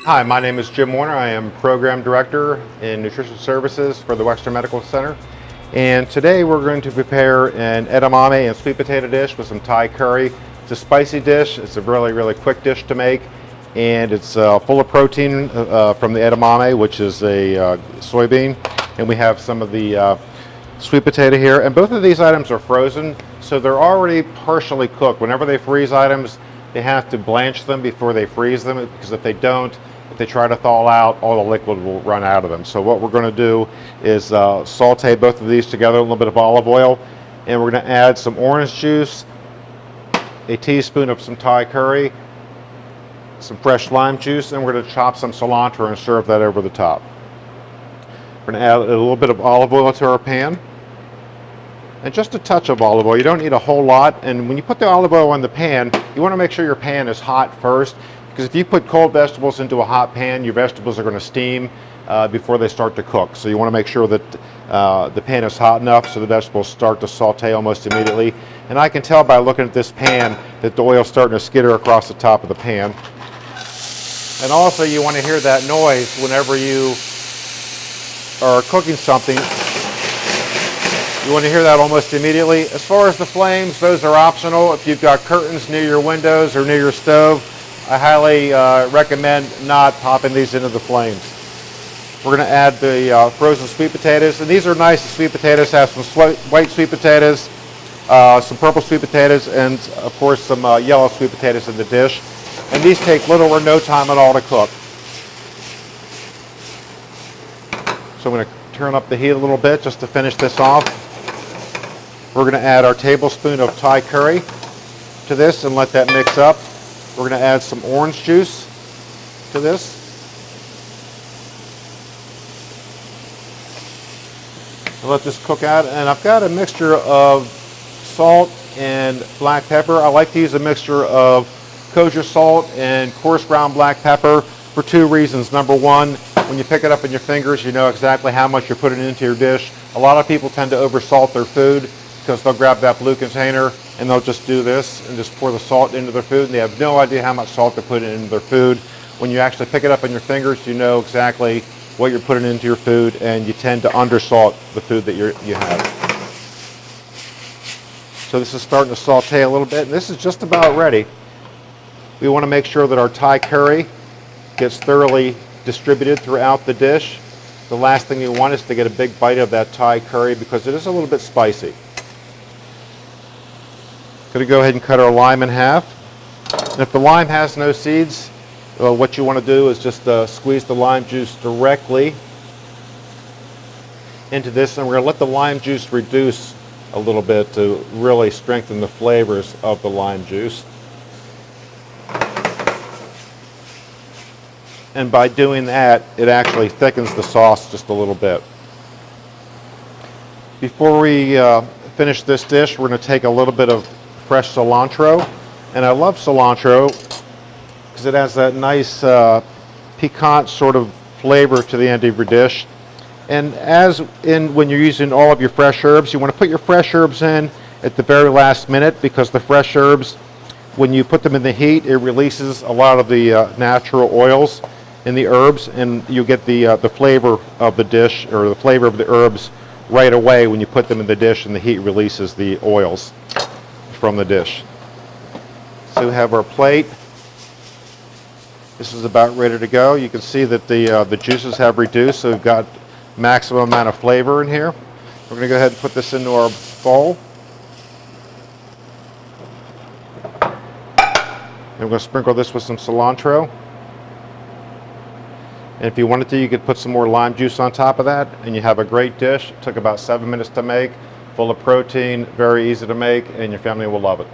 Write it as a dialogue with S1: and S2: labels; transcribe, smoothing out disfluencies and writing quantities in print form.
S1: Hi, my name is Jim Warner. I am Program Director in Nutrition Services for the Western Medical Center. And today we're going to prepare an edamame and sweet potato dish with some Thai curry. It's a spicy dish. It's a really quick dish to make. And it's full of protein from the edamame, which is a soybean. And we have some of the sweet potato here. And both of these items are frozen, so they're already partially cooked. Whenever they freeze items, they have to blanch them before they freeze them, because if they don't, if they try to thaw out, all the liquid will run out of them. So what we're going to do is saute both of these together, a little bit of olive oil, and we're going to add some orange juice, a teaspoon of some Thai curry, some fresh lime juice, and we're going to chop some cilantro and serve that over the top. We're going to add a little bit of olive oil to our pan. And just a touch of olive oil. You don't need a whole lot. And when you put the olive oil in the pan, you want to make sure your pan is hot first, because if you put cold vegetables into a hot pan, your vegetables are going to steam before they start to cook. So you want to make sure that the pan is hot enough so the vegetables start to saute almost immediately. And I can tell by looking at this pan that the oil is starting to skitter across the top of the pan. And also you want to hear that noise whenever you are cooking something. You want to hear that almost immediately. As far as the flames, those are optional. If you've got curtains near your windows or near your stove, I highly recommend not popping these into the flames. We're going to add the frozen sweet potatoes, and these are nice sweet potatoes. Have some white sweet potatoes, some purple sweet potatoes, and of course some yellow sweet potatoes in the dish. And these take little or no time at all to cook. So I'm going to turn up the heat a little bit just to finish this off. We're going to add our tablespoon of Thai curry to this and let that mix up. We're going to add some orange juice to this. And let this cook out. And I've got a mixture of salt and black pepper. I like to use a mixture of kosher salt and coarse ground black pepper for two reasons. Number one, when you pick it up in your fingers, you know exactly how much you're putting into your dish. A lot of people tend to oversalt their food, because they'll grab that blue container and they'll just do this and just pour the salt into their food, and they have no idea how much salt they're putting into their food. When you actually pick it up in your fingers, you know exactly what you're putting into your food, and you tend to undersalt the food that you have. So this is starting to saute a little bit, and this is just about ready. We want to make sure that our Thai curry gets thoroughly distributed throughout the dish. The last thing you want is to get a big bite of that Thai curry, because it is a little bit spicy. Going to go ahead and cut our lime in half. And if the lime has no seeds, what you want to do is just squeeze the lime juice directly into this, and we're going to let the lime juice reduce a little bit to really strengthen the flavors of the lime juice. And by doing that, it actually thickens the sauce just a little bit. Before we finish this dish, we're going to take a little bit of fresh cilantro. And I love cilantro because it has that nice piquant sort of flavor to the end of your dish. And when you're using all of your fresh herbs, you want to put your fresh herbs in at the very last minute, because the fresh herbs, when you put them in the heat, it releases a lot of the natural oils in the herbs, and you get the flavor of the dish, or the flavor of the herbs, right away when you put them in the dish, and the heat releases the oils from the dish. So we have our plate. This is about ready to go. You can see that the juices have reduced, so we've got maximum amount of flavor in here. We're going to go ahead and put this into our bowl. And we're going to sprinkle this with some cilantro. And if you wanted to, you could put some more lime juice on top of that, and you have a great dish. It took about 7 minutes to make, full of protein, very easy to make, and your family will love it.